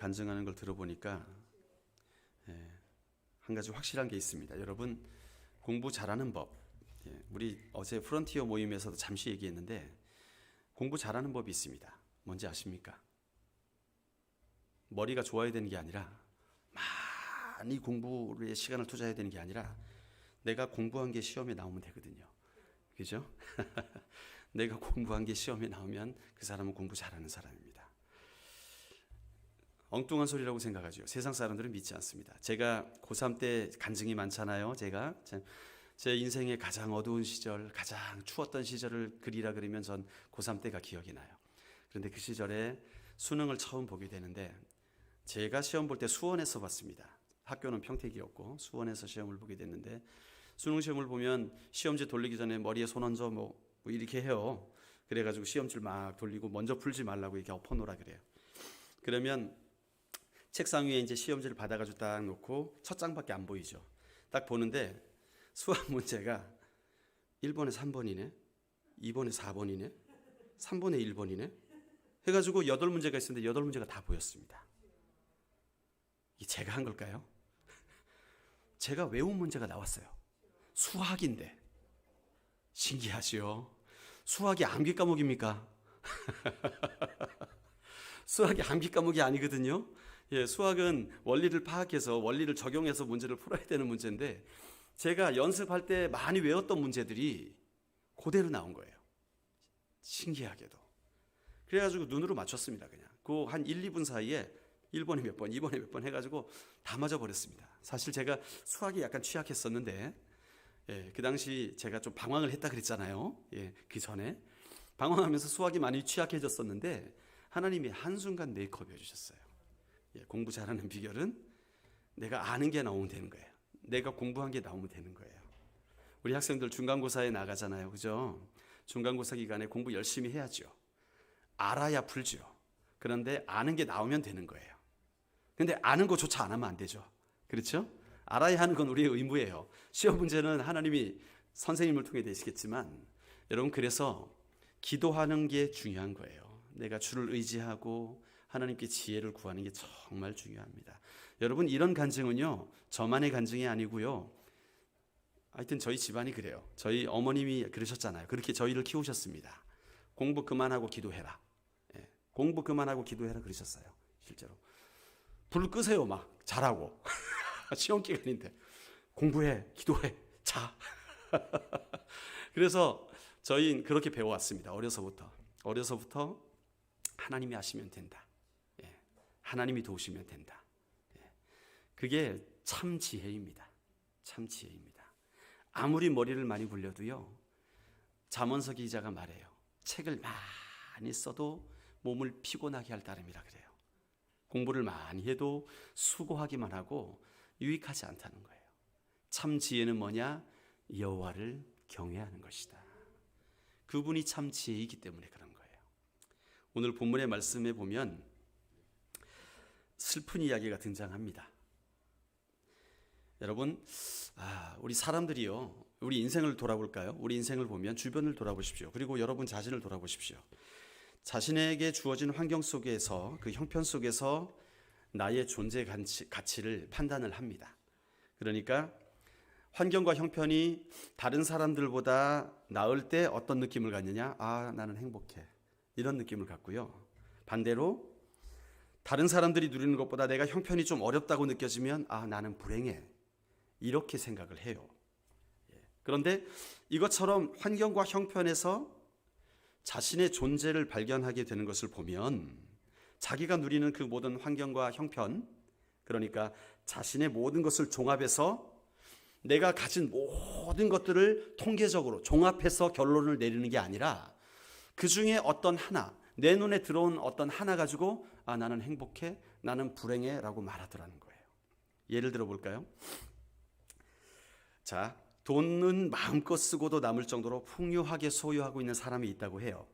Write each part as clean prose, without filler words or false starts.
간증하는 걸 들어보니까 한 가지 확실한 게 있습니다. 여러분, 공부 잘하는 법, 우리 어제 프론티어 모임에서도 잠시 얘기했는데 공부 잘하는 법이 있습니다. 뭔지 아십니까? 머리가 좋아야 되는 게 아니라, 많이 공부에 시간을 투자해야 되는 게 아니라 내가 공부한 게 시험에 나오면 되거든요. 그죠? 내가 공부한 게 시험에 나오면 그 사람은 공부 잘하는 사람입니다. 엉뚱한 소리라고 생각하죠. 세상 사람들은 믿지 않습니다. 제가 고3 때 간증이 많잖아요. 제가 제 인생의 가장 어두운 시절, 가장 추웠던 시절을 그리라 그러면 전 고3 때가 기억이 나요. 그런데 그 시절에 수능을 처음 보게 되는데, 제가 시험 볼 때 수원에서 봤습니다. 학교는 평택이었고 수원에서 시험을 보게 됐는데, 수능 시험을 보면 시험지 돌리기 전에 머리에 손 얹어 뭐 이렇게 해요. 그래가지고 시험지를 막 돌리고 먼저 풀지 말라고 이렇게 엎어놓으라 그래요. 그러면 책상 위에 이제 시험지를 받아가지고 딱 놓고 첫 장밖에 안 보이죠. 딱 보는데 수학 문제가 1번에 3번이네, 2번에 4번이네, 3번에 1번이네 해가지고 8문제가 있었는데 8문제가 다 보였습니다. 이게 제가 한 걸까요? 제가 외운 문제가 나왔어요. 수학인데. 신기하죠? 수학이 암기 과목입니까? 수학이 암기 과목이 아니거든요. 수학은 원리를 파악해서 원리를 적용해서 문제를 풀어야 되는 문제인데, 제가 연습할 때 많이 외웠던 문제들이 그대로 나온 거예요. 신기하게도. 그래가지고 눈으로 맞췄습니다. 그냥 그 한 1, 2분 사이에 1번에 몇 번, 2번에 몇 번 해가지고 다 맞아버렸습니다. 사실 제가 수학이 약간 취약했었는데, 그 당시 제가 좀 방황을 했다 그랬잖아요. 그 전에 방황하면서 수학이 많이 취약해졌었는데 하나님이 한순간 메이크업 해주셨어요. 공부 잘하는 비결은 내가 아는 게 나오면 되는 거예요. 내가 공부한 게 나오면 되는 거예요. 우리 학생들 중간고사에 나가잖아요. 그죠? 중간고사 기간에 공부 열심히 해야죠. 알아야 풀죠. 그런데 아는 게 나오면 되는 거예요. 근데 아는 거조차 안 하면 안 되죠. 그렇죠? 알아야 하는 건 우리의 의무예요. 시험 문제는 하나님이 선생님을 통해 되시겠지만, 여러분, 그래서 기도하는 게 중요한 거예요. 내가 주를 의지하고 하나님께 지혜를 구하는 게 정말 중요합니다. 여러분, 이런 간증은요, 저만의 간증이 아니고요. 하여튼 저희 집안이 그래요. 저희 어머님이 그러셨잖아요. 그렇게 저희를 키우셨습니다. 공부 그만하고 기도해라. 공부 그만하고 기도해라 그러셨어요. 실제로. 불 끄세요. 막 자라고. 시험 기간인데 공부해, 기도해, 자. 그래서 저희는 그렇게 배워왔습니다. 어려서부터 하나님이 하시면 된다. 하나님이 도우시면 된다. 그게 참 지혜입니다. 참 지혜입니다. 아무리 머리를 많이 굴려도요, 잠언서 기자가 말해요. 책을 많이 써도 몸을 피곤하게 할 따름이라 그래요. 공부를 많이 해도 수고하기만 하고 유익하지 않다는 거예요. 참 지혜는 뭐냐? 여호와를 경외하는 것이다. 그분이 참 지혜이기 때문에 그런 거예요. 오늘 본문의 말씀에 보면 슬픈 이야기가 등장합니다. 여러분, 우리 사람들이요, 우리 인생을 돌아볼까요? 우리 인생을 보면 주변을 돌아보십시오. 그리고 여러분 자신을 돌아보십시오. 자신에게 주어진 환경 속에서, 그 형편 속에서 나의 존재 가치를 판단을 합니다. 그러니까 환경과 형편이 다른 사람들보다 나을 때 어떤 느낌을 갖느냐? 나는 행복해. 이런 느낌을 갖고요. 반대로 다른 사람들이 누리는 것보다 내가 형편이 좀 어렵다고 느껴지면 나는 불행해. 이렇게 생각을 해요. 그런데 이것처럼 환경과 형편에서 자신의 존재를 발견하게 되는 것을 보면, 자기가 누리는 그 모든 환경과 형편, 그러니까 자신의 모든 것을 종합해서 내가 가진 모든 것들을 통계적으로 종합해서 결론을 내리는 게 아니라 그 중에 어떤 하나, 내 눈에 들어온 어떤 하나 가지고 나는 행복해, 나는 불행해 라고 말하더라는 거예요. 예를 들어 볼까요? 자, 돈은 마음껏 쓰고도 남을 정도로 풍요하게 소유하고 있는 사람이 있다고 해요.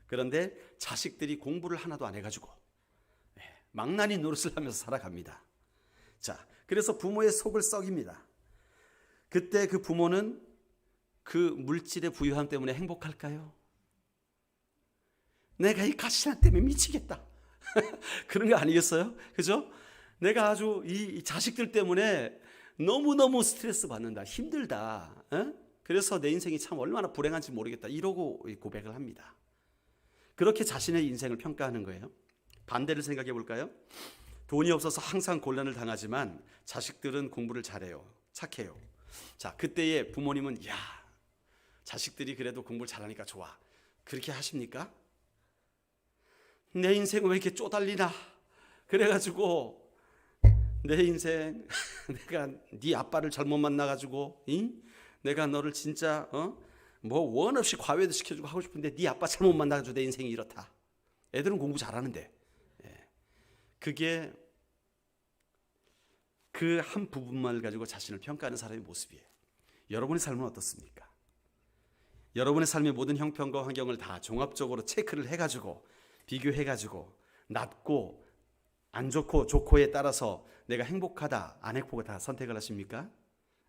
그런데 자식들이 공부를 하나도 안 해가지고 망나니 노릇을 하면서 살아갑니다. 자, 그래서 부모의 속을 썩입니다. 그때 그 부모는 그 물질의 부유함 때문에 행복할까요? 내가 이 가시나 때문에 미치겠다. 그런 거 아니겠어요? 그죠? 내가 아주 이 자식들 때문에 너무너무 스트레스 받는다, 힘들다. 그래서 내 인생이 참 얼마나 불행한지 모르겠다, 이러고 고백을 합니다. 그렇게 자신의 인생을 평가하는 거예요. 반대를 생각해 볼까요? 돈이 없어서 항상 곤란을 당하지만 자식들은 공부를 잘해요, 착해요. 자, 그때의 부모님은 야, 자식들이 그래도 공부를 잘하니까 좋아, 그렇게 하십니까? 내 인생 왜 이렇게 쪼달리나, 그래가지고 내 인생 내가 네 아빠를 잘못 만나가지고 내가 너를 진짜 뭐 원 없이 과외도 시켜주고 하고 싶은데 네 아빠 잘못 만나가지고 내 인생이 이렇다. 애들은 공부 잘하는데. 그게 그 한 부분만 가지고 자신을 평가하는 사람의 모습이에요. 여러분의 삶은 어떻습니까? 여러분의 삶의 모든 형편과 환경을 다 종합적으로 체크를 해가지고 비교해가지고 낮고 안 좋고 좋고에 따라서 내가 행복하다 안 행복하다 선택을 하십니까?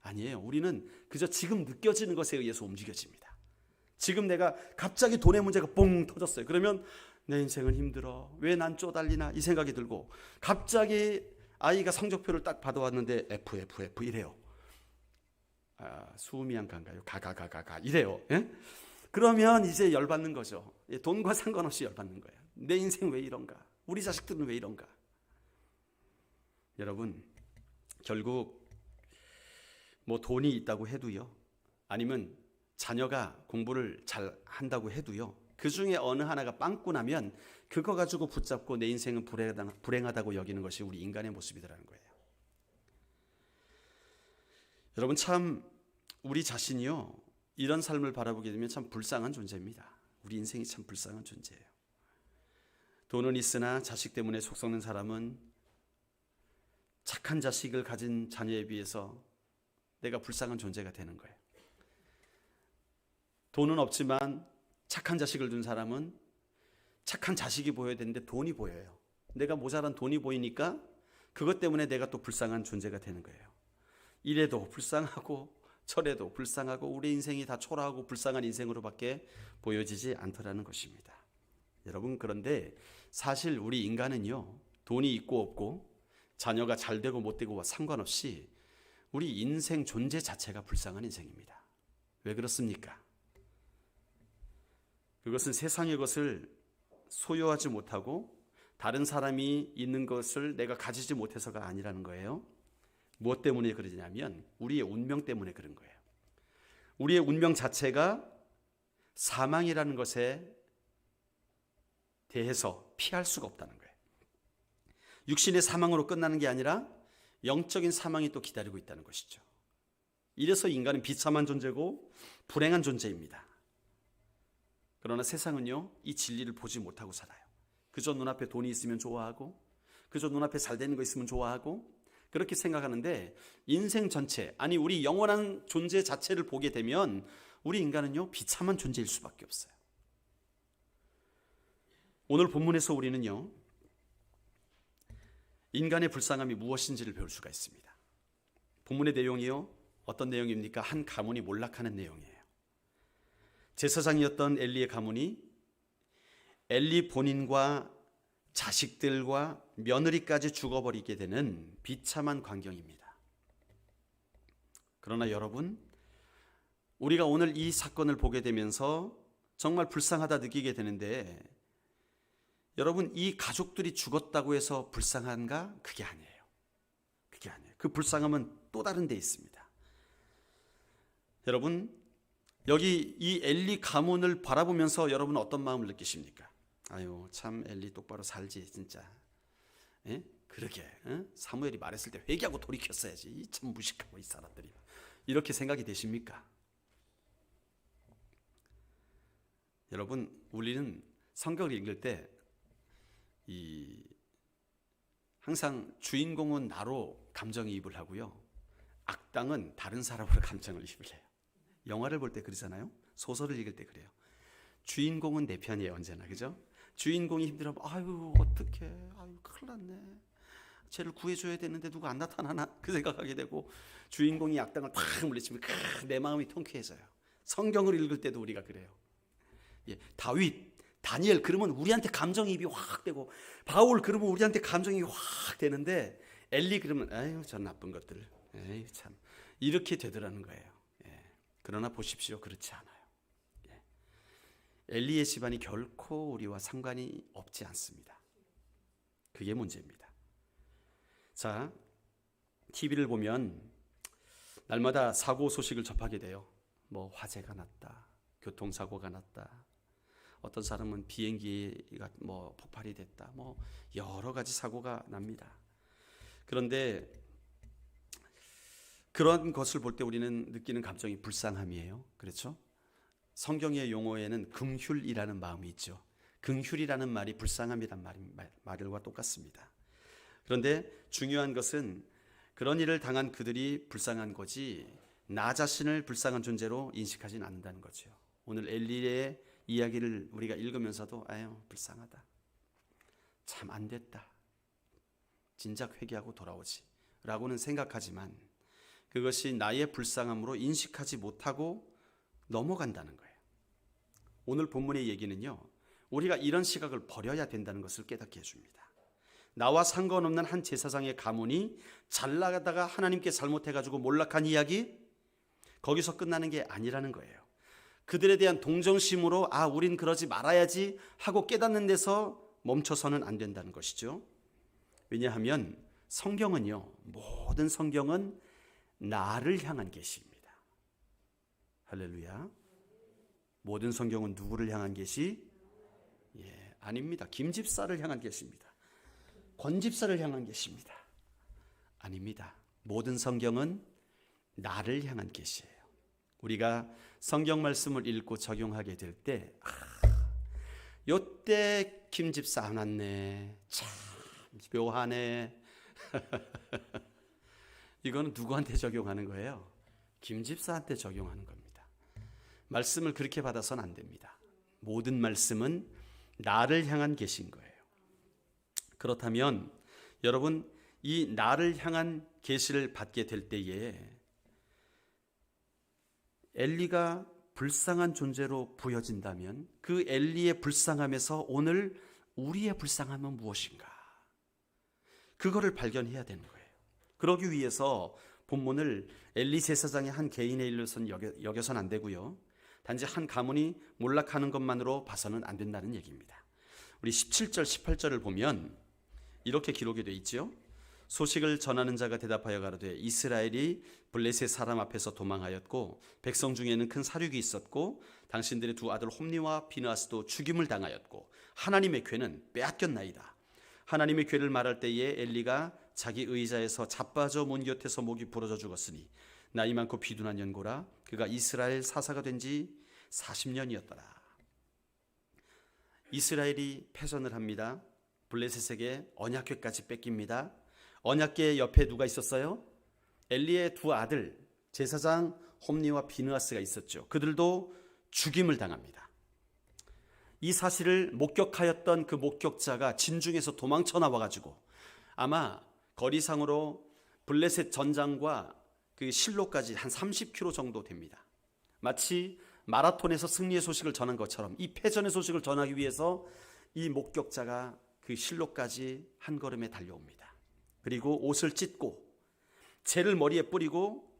아니에요. 우리는 그저 지금 느껴지는 것에 의해서 움직여집니다. 지금 내가 갑자기 돈의 문제가 뽕 터졌어요. 그러면 내 인생은 힘들어, 왜 난 쪼달리나, 이 생각이 들고, 갑자기 아이가 성적표를 딱 받아왔는데 F 이래요. 수음이한가인가요? 가 이래요. 예? 그러면 이제 열받는 거죠. 돈과 상관없이 열받는 거예요. 내 인생 왜 이런가? 우리 자식들은 왜 이런가? 여러분, 결국 뭐 돈이 있다고 해도요, 아니면 자녀가 공부를 잘 한다고 해도요, 그 중에 어느 하나가 빵꾸 나면 그거 가지고 붙잡고 내 인생은 불행하다고 여기는 것이 우리 인간의 모습이라는 거예요. 여러분, 참 우리 자신이요, 이런 삶을 바라보게 되면 참 불쌍한 존재입니다. 우리 인생이 참 불쌍한 존재예요. 돈은 있으나 자식 때문에 속 썩는 사람은 착한 자식을 가진 자녀에 비해서 내가 불쌍한 존재가 되는 거예요. 돈은 없지만 착한 자식을 둔 사람은 착한 자식이 보여야 되는데 돈이 보여요. 내가 모자란 돈이 보이니까 그것 때문에 내가 또 불쌍한 존재가 되는 거예요. 이래도 불쌍하고 저래도 불쌍하고 우리 인생이 다 초라하고 불쌍한 인생으로밖에 보여지지 않더라는 것입니다. 여러분, 그런데 사실 우리 인간은요, 돈이 있고 없고 자녀가 잘 되고 못 되고와 상관없이 우리 인생 존재 자체가 불쌍한 인생입니다. 왜 그렇습니까? 그것은 세상의 것을 소유하지 못하고 다른 사람이 있는 것을 내가 가지지 못해서가 아니라는 거예요. 무엇 때문에 그러냐면 우리의 운명 때문에 그런 거예요. 우리의 운명 자체가 사망이라는 것에 대해서 피할 수가 없다는 거예요. 육신의 사망으로 끝나는 게 아니라 영적인 사망이 또 기다리고 있다는 것이죠. 이래서 인간은 비참한 존재고 불행한 존재입니다. 그러나 세상은요, 이 진리를 보지 못하고 살아요. 그저 눈앞에 돈이 있으면 좋아하고, 그저 눈앞에 잘 되는 거 있으면 좋아하고, 그렇게 생각하는데 인생 전체, 아니 우리 영원한 존재 자체를 보게 되면 우리 인간은요, 비참한 존재일 수밖에 없어요. 오늘 본문에서 우리는요, 인간의 불쌍함이 무엇인지를 배울 수가 있습니다. 본문의 내용이요, 어떤 내용입니까? 한 가문이 몰락하는 내용이에요. 제사장이었던 엘리의 가문이 엘리 본인과 자식들과 며느리까지 죽어버리게 되는 비참한 광경입니다. 그러나 여러분, 우리가 오늘 이 사건을 보게 되면서 정말 불쌍하다 느끼게 되는데, 여러분, 이 가족들이 죽었다고 해서 불쌍한가? 그게 아니에요. 그게 아니에요. 그 불쌍함은 또 다른 데 있습니다. 여러분, 여기 이 엘리 가문을 바라보면서 여러분은 어떤 마음을 느끼십니까? 아유, 참 엘리 똑바로 살지 진짜. 예? 그러게, 사무엘이 말했을 때 회개하고 돌이켰어야지. 참 무식하고 이 사람들이. 이렇게 생각이 되십니까? 여러분, 우리는 성경을 읽을 때 항상 주인공은 나로 감정이입을 하고요, 악당은 다른 사람으로 감정이입을 해요. 영화를 볼 때 그러잖아요. 소설을 읽을 때 그래요. 주인공은 내 편이에요, 언제나. 그죠? 주인공이 힘들어하면 아유 어떡해, 아유 큰일 났네, 쟤를 구해줘야 되는데 누가 안 나타나나, 그 생각하게 되고, 주인공이 악당을 팍 물리치면 내 마음이 통쾌해져요. 성경을 읽을 때도 우리가 그래요. 예, 다윗 다니엘 그러면 우리한테 감정이입이 확 되고, 바울 그러면 우리한테 감정이입이 확 되는데, 엘리 그러면 아유 저 나쁜 것들, 에이 참, 이렇게 되더라는 거예요. 그러나 보십시오, 그렇지 않아요. 엘리의 집안이 결코 우리와 상관이 없지 않습니다. 그게 문제입니다. 자, TV를 보면 날마다 사고 소식을 접하게 돼요. 뭐 화재가 났다, 교통사고가 났다, 어떤 사람은 비행기가 뭐 폭발이 됐다, 뭐 여러 가지 사고가 납니다. 그런데 그런 것을 볼 때 우리는 느끼는 감정이 불쌍함이에요. 그렇죠? 성경의 용어에는 긍휼이라는 마음이 있죠. 긍휼이라는 말이 불쌍함이란 말과 똑같습니다. 그런데 중요한 것은 그런 일을 당한 그들이 불쌍한 거지 나 자신을 불쌍한 존재로 인식하지는 않는다는 거죠. 오늘 엘리의 이야기를 우리가 읽으면서도 아유 불쌍하다, 참 안 됐다, 진작 회개하고 돌아오지 라고는 생각하지만 그것이 나의 불쌍함으로 인식하지 못하고 넘어간다는 거예요. 오늘 본문의 얘기는요, 우리가 이런 시각을 버려야 된다는 것을 깨닫게 해줍니다. 나와 상관없는 한 제사장의 가문이 잘 나가다가 하나님께 잘못해가지고 몰락한 이야기, 거기서 끝나는 게 아니라는 거예요. 그들에 대한 동정심으로 아 우린 그러지 말아야지 하고 깨닫는 데서 멈춰서는 안 된다는 것이죠. 왜냐하면 성경은요, 모든 성경은 나를 향한 계시입니다. 할렐루야. 모든 성경은 누구를 향한 계시? 아닙니다. 김집사를 향한 계시입니다. 권집사를 향한 계시입니다. 아닙니다. 모든 성경은 나를 향한 계시예요. 우리가 성경 말씀을 읽고 적용하게 될 때, 요때 김집사 안 왔네, 참 묘하네. 이거는 누구한테 적용하는 거예요? 김집사한테 적용하는 겁니다. 말씀을 그렇게 받아서는 안 됩니다. 모든 말씀은 나를 향한 계신 거예요. 그렇다면 여러분, 이 나를 향한 계시를 받게 될 때에 엘리가 불쌍한 존재로 보여진다면 그 엘리의 불쌍함에서 오늘 우리의 불쌍함은 무엇인가? 그거를 발견해야 되는 거예요. 그러기 위해서 본문을 엘리 제사장의 한 개인의 일로선 여겨서는 안 되고요. 단지 한 가문이 몰락하는 것만으로 봐서는 안 된다는 얘기입니다. 우리 17절, 18절을 보면 이렇게 기록이 되어 있죠. 소식을 전하는 자가 대답하여 가로되 이스라엘이 블레셋 사람 앞에서 도망하였고 백성 중에는 큰 사륙이 있었고 당신들의 두 아들 홈니와 비느하스도 죽임을 당하였고 하나님의 궤는 빼앗겼나이다. 하나님의 궤를 말할 때에 엘리가 자기 의자에서 자빠져 문 곁에서 목이 부러져 죽었으니 나이 많고 비둔한 연고라. 그가 이스라엘 사사가 된 지 40년이었더라. 이스라엘이 패전을 합니다. 블레셋에게 언약궤까지 뺏깁니다. 언약궤 옆에 누가 있었어요? 엘리의 두 아들 제사장 홈니와 비느하스가 있었죠. 그들도 죽임을 당합니다. 이 사실을 목격하였던 그 목격자가 진중에서 도망쳐 나와가지고 아마 거리상으로 블레셋 전장과 그 실로까지 한 30km 정도 됩니다. 마치 마라톤에서 승리의 소식을 전한 것처럼 이 패전의 소식을 전하기 위해서 이 목격자가 그 실로까지 한 걸음에 달려옵니다. 그리고 옷을 찢고 재를 머리에 뿌리고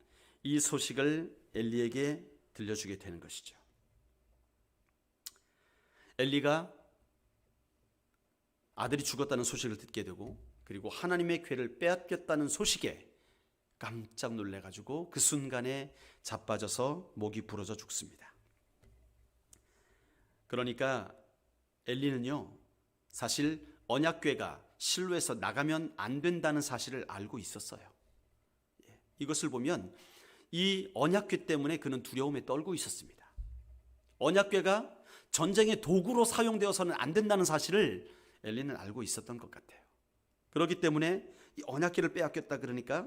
이 소식을 엘리에게 들려주게 되는 것이죠. 엘리가 아들이 죽었다는 소식을 듣게 되고 그리고 하나님의 궤를 빼앗겼다는 소식에 깜짝 놀래가지고 그 순간에 자빠져서 목이 부러져 죽습니다. 그러니까 엘리는요, 사실 언약궤가 실로에서 나가면 안 된다는 사실을 알고 있었어요. 이것을 보면 이 언약궤 때문에 그는 두려움에 떨고 있었습니다. 언약궤가 전쟁의 도구로 사용되어서는 안 된다는 사실을 엘리는 알고 있었던 것 같아요. 그렇기 때문에 이 언약궤를 빼앗겼다 그러니까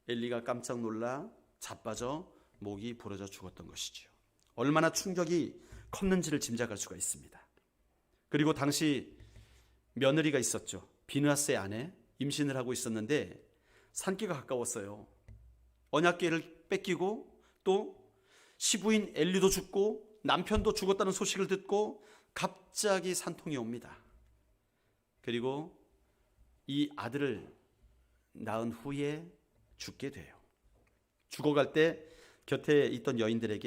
엘리가 깜짝 놀라 자빠져 목이 부러져 죽었던 것이죠. 얼마나 충격이 컸는지를 짐작할 수가 있습니다. 그리고 당시 며느리가 있었죠. 비느하스의 아내, 임신을 하고 있었는데 산기가 가까웠어요. 언약궤를 뺏기고 또 시부인 엘리도 죽고 남편도 죽었다는 소식을 듣고 갑자기 산통이 옵니다. 그리고 이 아들을 낳은 후에 죽게 돼요. 죽어갈 때 곁에 있던 여인들이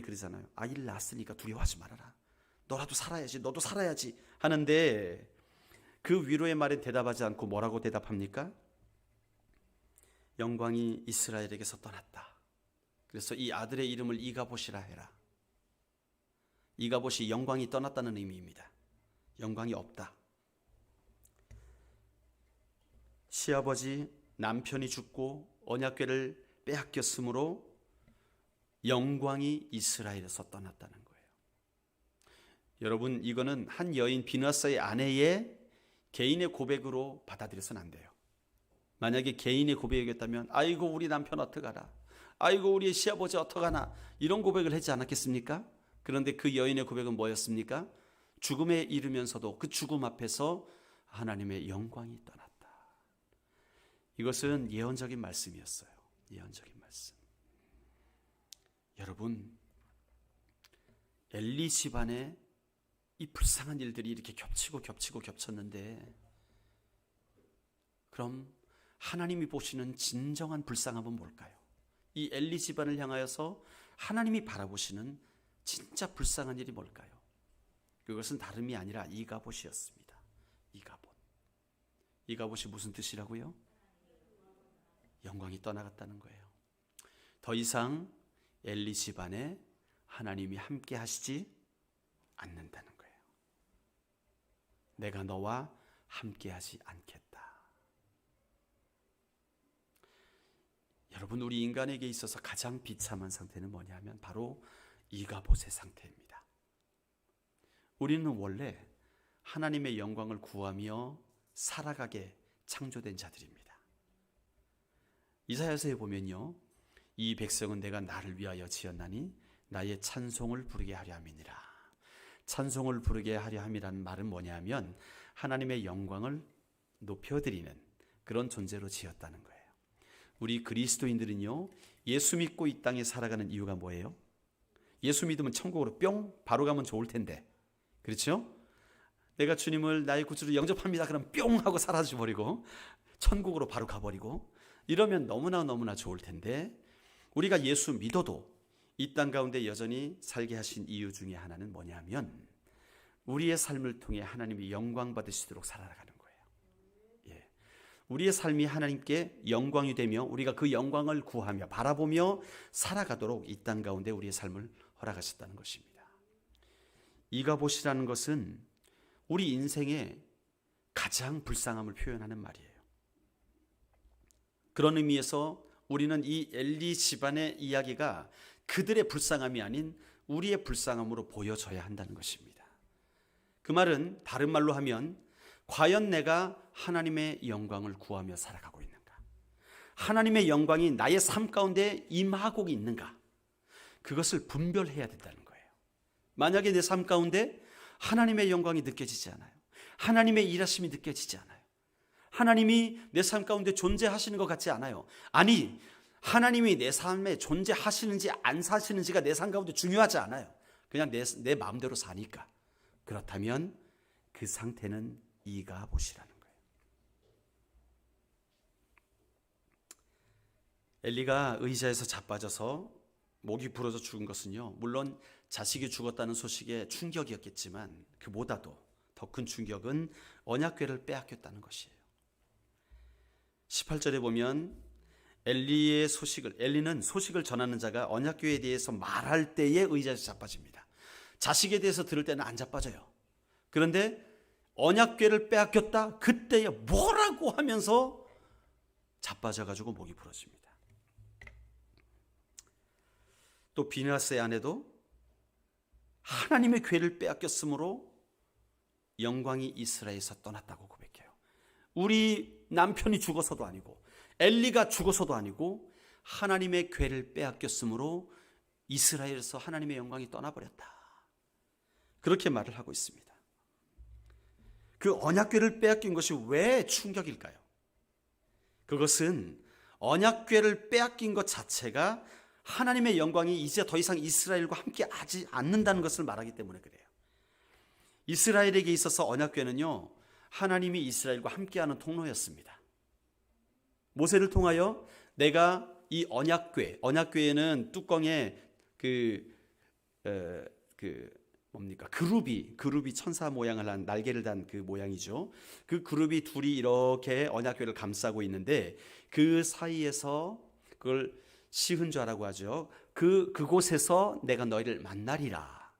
그러잖아요. 아이를 낳았으니까 두려워하지 말아라. 너라도 살아야지. 너도 살아야지. 하는데 그 위로의 말에 대답하지 않고 뭐라고 대답합니까? 영광이 이스라엘에게서 떠났다. 그래서 이 아들의 이름을 이가봇이라 해라. 이가봇이 영광이 떠났다는 의미입니다. 영광이 없다. 시아버지 남편이 죽고 언약궤를 빼앗겼으므로 영광이 이스라엘에서 떠났다는 거예요. 여러분, 이거는 한 여인 비느하스의 아내의 개인의 고백으로 받아들여서는 안 돼요. 만약에 개인의 고백이었다면 아이고 우리 남편 어떡하나, 아이고 우리 시아버지 어떡하나, 이런 고백을 하지 않았겠습니까? 그런데 그 여인의 고백은 뭐였습니까? 죽음에 이르면서도 그 죽음 앞에서 하나님의 영광이 떠났다. 이것은 예언적인 말씀이었어요. 예언적인 말씀. 여러분, 엘리 집안에 이 불쌍한 일들이 이렇게 겹쳤는데, 그럼 하나님이 보시는 진정한 불쌍함은 뭘까요? 이 엘리 집안을 향하여서 하나님이 바라보시는 진짜 불쌍한 일이 뭘까요? 그것은 다름이 아니라 이가봇이었습니다. 이가봇이 무슨 뜻이라고요? 영광이 떠나갔다는 거예요. 더 이상 엘리 집안에 하나님이 함께 하시지 않는다는 거예요. 내가 너와 함께 하지 않겠다. 여러분, 우리 인간에게 있어서 가장 비참한 상태는 뭐냐 하면 바로 이가봇의 상태입니다. 우리는 원래 하나님의 영광을 구하며 살아가게 창조된 자들입니다. 이사야서에 보면요, 이 백성은 내가 나를 위하여 지었나니 나의 찬송을 부르게 하려 함이니라. 찬송을 부르게 하려 함이라는 말은 뭐냐면 하나님의 영광을 높여드리는 그런 존재로 지었다는 거예요. 우리 그리스도인들은요, 예수 믿고 이 땅에 살아가는 이유가 뭐예요? 예수 믿으면 천국으로 뿅 바로 가면 좋을 텐데, 그렇죠? 내가 주님을 나의 구주로 영접합니다. 그럼 뿅 하고 사라져버리고 천국으로 바로 가버리고 이러면 너무나 좋을 텐데, 우리가 예수 믿어도 이 땅 가운데 여전히 살게 하신 이유 중에 하나는 뭐냐면 우리의 삶을 통해 하나님이 영광 받으시도록 살아가는 거예요. 예. 우리의 삶이 하나님께 영광이 되며 우리가 그 영광을 구하며 바라보며 살아가도록 이 땅 가운데 우리의 삶을 허락하셨다는 것입니다. 이가봇이라는 것은 우리 인생의 가장 불쌍함을 표현하는 말이에요. 그런 의미에서 우리는 이 엘리 집안의 이야기가 그들의 불쌍함이 아닌 우리의 불쌍함으로 보여져야 한다는 것입니다. 그 말은 다른 말로 하면 과연 내가 하나님의 영광을 구하며 살아가고 있는가? 하나님의 영광이 나의 삶 가운데 임하고 있는가? 그것을 분별해야 된다는 거예요. 만약에 내 삶 가운데 하나님의 영광이 느껴지지 않아요. 하나님의 일하심이 느껴지지 않아요. 하나님이 내 삶 가운데 존재하시는 것 같지 않아요. 아니, 하나님이 내 삶에 존재하시는지 안 사시는지가 내 삶 가운데 중요하지 않아요. 그냥 내 마음대로 사니까. 그렇다면 그 상태는 이가봇이라는 거예요. 엘리가 의자에서 자빠져서 목이 부러져 죽은 것은요, 물론 자식이 죽었다는 소식에 충격이었겠지만 그보다도 더 큰 충격은 언약궤를 빼앗겼다는 것이에요. 18절에 보면 엘리는 소식을 전하는 자가 언약궤에 대해서 말할 때에 의자에서 자빠집니다. 자식에 대해서 들을 때는 안 자빠져요. 그런데 언약궤를 빼앗겼다, 그때에 뭐라고 하면서 자빠져가지고 목이 부러집니다. 또 비느하스의 아내도 하나님의 궤를 빼앗겼으므로 영광이 이스라엘에서 떠났다고 고백해요. 우리 남편이 죽어서도 아니고 엘리가 죽어서도 아니고 하나님의 궤를 빼앗겼으므로 이스라엘에서 하나님의 영광이 떠나버렸다. 그렇게 말을 하고 있습니다. 그 언약궤를 빼앗긴 것이 왜 충격일까요? 그것은 언약궤를 빼앗긴 것 자체가 하나님의 영광이 이제 더 이상 이스라엘과 함께 하지 않는다는 것을 말하기 때문에 그래요. 이스라엘에게 있어서 언약궤는요, 하나님이 이스라엘과 함께하는 통로였습니다. 모세를 통하여 내가 이 언약궤에는 뚜껑에 그룹이 천사 모양을 한 날개를 단 그 모양이죠. 그 그룹이 둘이 이렇게 언약궤를 감싸고 있는데 그 사이에서 그걸 시흔좌라고 하죠. 그곳에서 내가 너희를 만나리라.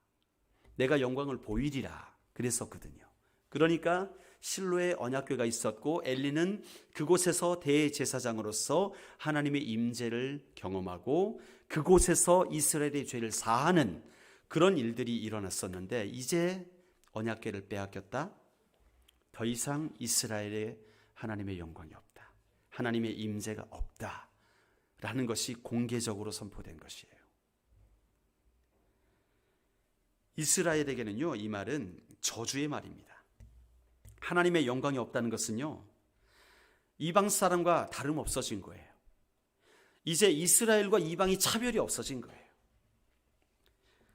내가 영광을 보이리라. 그랬었거든요. 그러니까 실로의 언약궤가 있었고 엘리는 그곳에서 대제사장으로서 하나님의 임재를 경험하고 그곳에서 이스라엘의 죄를 사하는 그런 일들이 일어났었는데 이제 언약궤를 빼앗겼다. 더 이상 이스라엘에 하나님의 영광이 없다. 하나님의 임재가 없다. 라는 것이 공개적으로 선포된 것이에요. 이스라엘에게는요, 이 말은 저주의 말입니다. 하나님의 영광이 없다는 것은요, 이방 사람과 다름없어진 거예요. 이제 이스라엘과 이방이 차별이 없어진 거예요.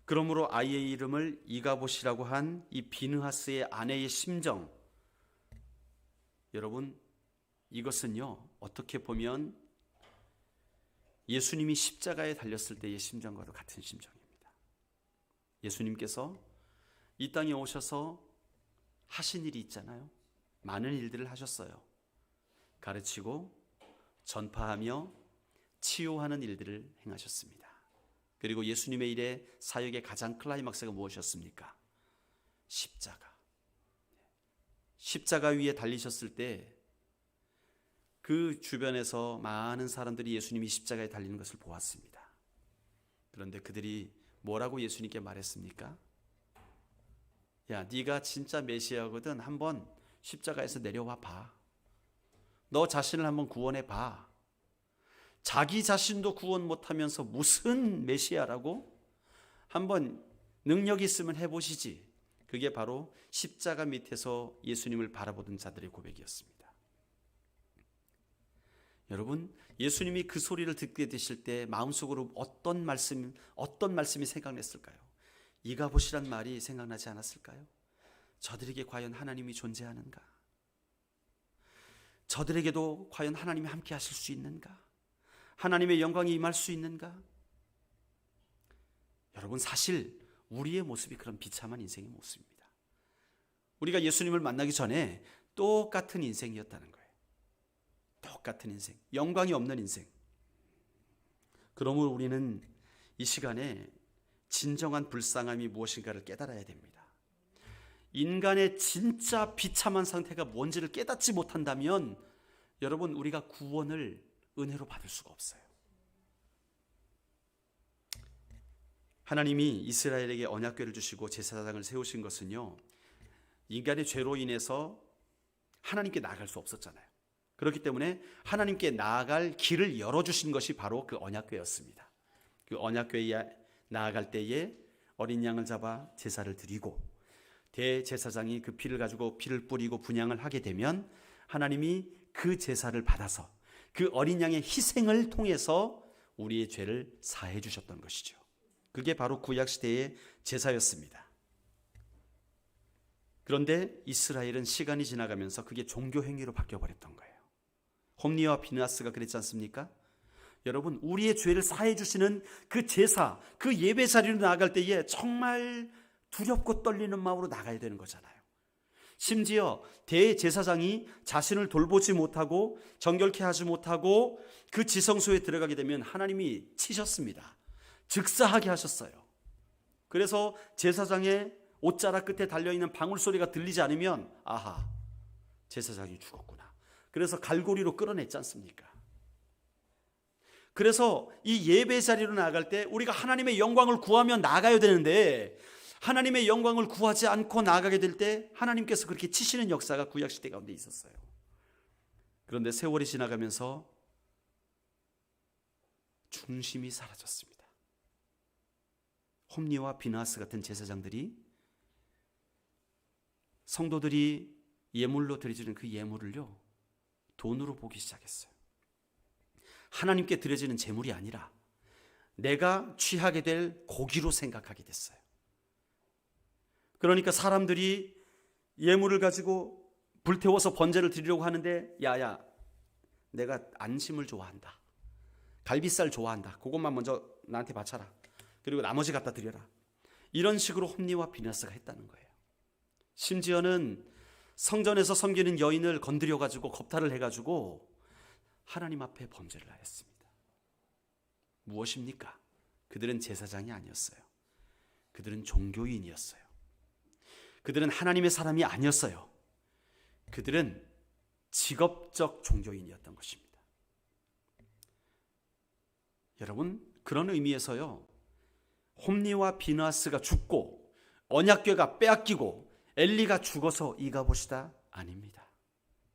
그러므로 아이의 이름을 이가봇이라고 한 이 비느하스의 아내의 심정, 여러분, 이것은요, 어떻게 보면 예수님이 십자가에 달렸을 때의 심정과도 같은 심정입니다. 예수님께서 이 땅에 오셔서 하신 일이 있잖아요. 많은 일들을 하셨어요. 가르치고 전파하며 치유하는 일들을 행하셨습니다. 그리고 예수님의 일의 사역의 가장 클라이막스가 무엇이었습니까? 십자가 위에 달리셨을 때 그 주변에서 많은 사람들이 예수님이 십자가에 달리는 것을 보았습니다. 그런데 그들이 뭐라고 예수님께 말했습니까? 야, 네가 진짜 메시아거든. 한번 십자가에서 내려와 봐. 너 자신을 한번 구원해 봐. 자기 자신도 구원 못하면서 무슨 메시아라고? 한번 능력 있으면 해보시지. 그게 바로 십자가 밑에서 예수님을 바라보던 자들의 고백이었습니다. 여러분, 예수님이 그 소리를 듣게 되실 때 마음속으로 어떤 말씀이 생각났을까요? 이가봇이란 말이 생각나지 않았을까요? 저들에게 과연 하나님이 존재하는가? 저들에게도 과연 하나님이 함께 하실 수 있는가? 하나님의 영광이 임할 수 있는가? 여러분, 사실 우리의 모습이 그런 비참한 인생의 모습입니다. 우리가 예수님을 만나기 전에 똑같은 인생이었다는 거예요. 똑같은 인생, 영광이 없는 인생. 그러므로 우리는 이 시간에 진정한 불쌍함이 무엇인가를 깨달아야 됩니다. 인간의 진짜 비참한 상태가 뭔지를 깨닫지 못한다면 여러분, 우리가 구원을 은혜로 받을 수가 없어요. 하나님이 이스라엘에게 언약궤를 주시고 제사장을 세우신 것은요, 인간의 죄로 인해서 하나님께 나아갈 수 없었잖아요. 그렇기 때문에 하나님께 나아갈 길을 열어주신 것이 바로 그 언약궤였습니다. 그 언약궤에 나아갈 때에 어린 양을 잡아 제사를 드리고 대제사장이 그 피를 가지고 피를 뿌리고 분향을 하게 되면 하나님이 그 제사를 받아서 그 어린 양의 희생을 통해서 우리의 죄를 사해 주셨던 것이죠. 그게 바로 구약시대의 제사였습니다. 그런데 이스라엘은 시간이 지나가면서 그게 종교 행위로 바뀌어버렸던 거예요. 홈리와 비느하스가 그랬지 않습니까? 여러분, 우리의 죄를 사해 주시는 그 제사, 그 예배 자리로 나아갈 때에 정말 두렵고 떨리는 마음으로 나가야 되는 거잖아요. 심지어 대제사장이 자신을 돌보지 못하고 정결케 하지 못하고 그 지성소에 들어가게 되면 하나님이 치셨습니다. 즉사하게 하셨어요. 그래서 제사장의 옷자락 끝에 달려있는 방울소리가 들리지 않으면 아하, 제사장이 죽었구나. 그래서 갈고리로 끌어냈지 않습니까? 그래서 이 예배 자리로 나아갈 때 우리가 하나님의 영광을 구하며 나가야 되는데 하나님의 영광을 구하지 않고 나아가게 될 때 하나님께서 그렇게 치시는 역사가 구약시대 가운데 있었어요. 그런데 세월이 지나가면서 중심이 사라졌습니다. 홈리와 비느하스 같은 제사장들이 성도들이 예물로 드려지는 그 예물을요, 돈으로 보기 시작했어요. 하나님께 드려지는 제물이 아니라 내가 취하게 될 고기로 생각하게 됐어요. 그러니까 사람들이 예물을 가지고 불태워서 번제를 드리려고 하는데, 야야, 내가 안심을 좋아한다, 갈비살 좋아한다, 그것만 먼저 나한테 바쳐라, 그리고 나머지 갖다 드려라. 이런 식으로 홈리와 비느하스가 했다는 거예요. 심지어는 성전에서 섬기는 여인을 건드려가지고 겁탈을 해가지고 하나님 앞에 범죄를 하였습니다. 무엇입니까? 그들은 제사장이 아니었어요. 그들은 종교인이었어요. 그들은 하나님의 사람이 아니었어요. 그들은 직업적 종교인이었던 것입니다. 여러분, 그런 의미에서요, 홈리와 비느하스가 죽고 언약궤가 빼앗기고 엘리가 죽어서 이가봇이다? 아닙니다.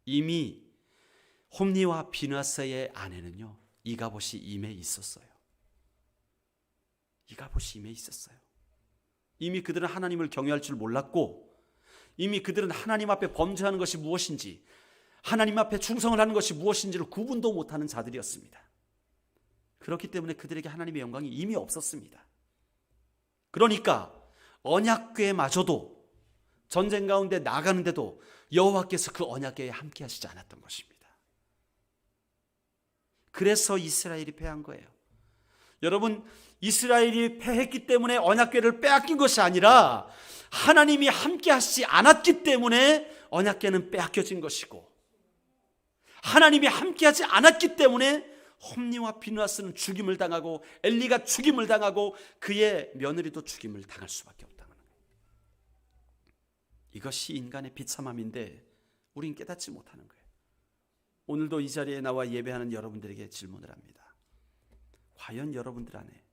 이미 홈리와 비느하스의 아내는요, 이가봇이 임해 있었어요. 이가봇이 임해 있었어요. 이미 그들은 하나님을 경외할 줄 몰랐고, 이미 그들은 하나님 앞에 범죄하는 것이 무엇인지, 하나님 앞에 충성을 하는 것이 무엇인지를 구분도 못하는 자들이었습니다. 그렇기 때문에 그들에게 하나님의 영광이 이미 없었습니다. 그러니까 언약궤마저도 전쟁 가운데 나가는데도 여호와께서 그 언약궤에 함께 하시지 않았던 것입니다. 그래서 이스라엘이 패한 거예요. 여러분, 이스라엘이 패했기 때문에 언약궤를 빼앗긴 것이 아니라 하나님이 함께 하시지 않았기 때문에 언약궤는 빼앗겨진 것이고, 하나님이 함께 하지 않았기 때문에 홈리와 비느하스는 죽임을 당하고 엘리가 죽임을 당하고 그의 며느리도 죽임을 당할 수밖에 없다는 거예요. 이것이 인간의 비참함인데 우린 깨닫지 못하는 거예요. 오늘도 이 자리에 나와 예배하는 여러분들에게 질문을 합니다. 과연 여러분들 안에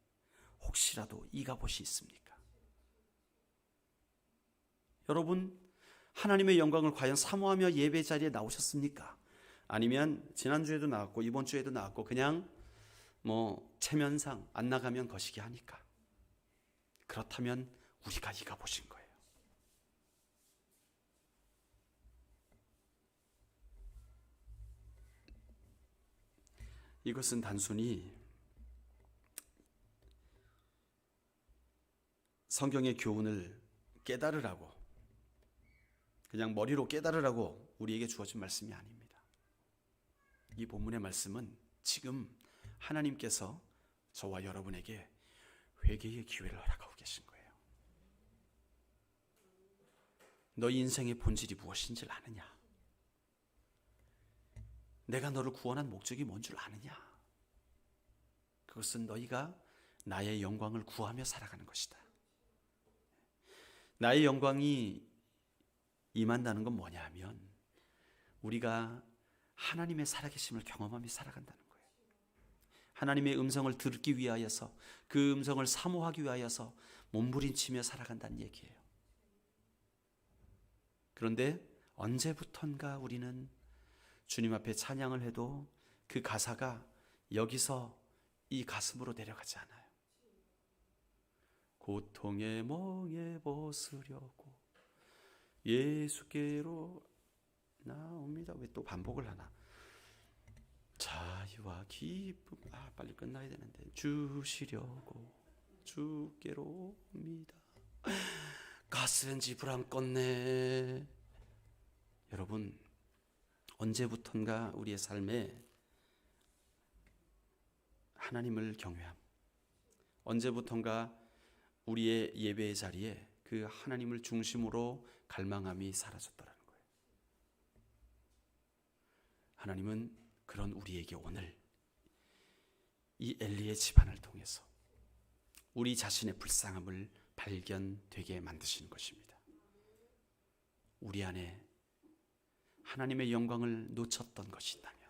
혹시라도 이가봇이 있습니까? 여러분, 하나님의 영광을 과연 사모하며 예배 자리에 나오셨습니까? 아니면 지난주에도 나왔고 이번 주에도 나왔고 그냥 체면상 안 나가면 거시기 하니까? 그렇다면 우리가 이가봇인 거예요. 이것은 단순히 성경의 교훈을 깨달으라고, 그냥 머리로 깨달으라고 우리에게 주어진 말씀이 아닙니다. 이 본문의 말씀은 지금 하나님께서 저와 여러분에게 회개의 기회를 허락하고 계신 거예요. 너희 인생의 본질이 무엇인지를 아느냐? 내가 너를 구원한 목적이 뭔 줄 아느냐? 그것은 너희가 나의 영광을 구하며 살아가는 것이다. 나의 영광이 임한다는 건 뭐냐 하면 우리가 하나님의 살아계심을 경험하며 살아간다는 거예요. 하나님의 음성을 듣기 위하여서, 그 음성을 사모하기 위하여서 몸부림치며 살아간다는 얘기예요. 그런데 언제부턴가 우리는 주님 앞에 찬양을 해도 그 가사가 여기서 이 가슴으로 내려가지 않아요. 고통의 멍에 벗으려고 예수께로 나옵니다. 왜 또 반복을 하나? 자유와 기쁨, 빨리 끝나야 되는데, 주시려고 주께로 옵니다. 가스렌지 불안 껐네. 여러분, 언제부턴가 우리의 삶에 하나님을 경외함, 언제부턴가 우리의 예배의 자리에 그 하나님을 중심으로 갈망함이 사라졌더라는 거예요. 하나님은 그런 우리에게 오늘 이 엘리의 집안을 통해서 우리 자신의 불쌍함을 발견되게 만드시는 것입니다. 우리 안에 하나님의 영광을 놓쳤던 것이 있다면,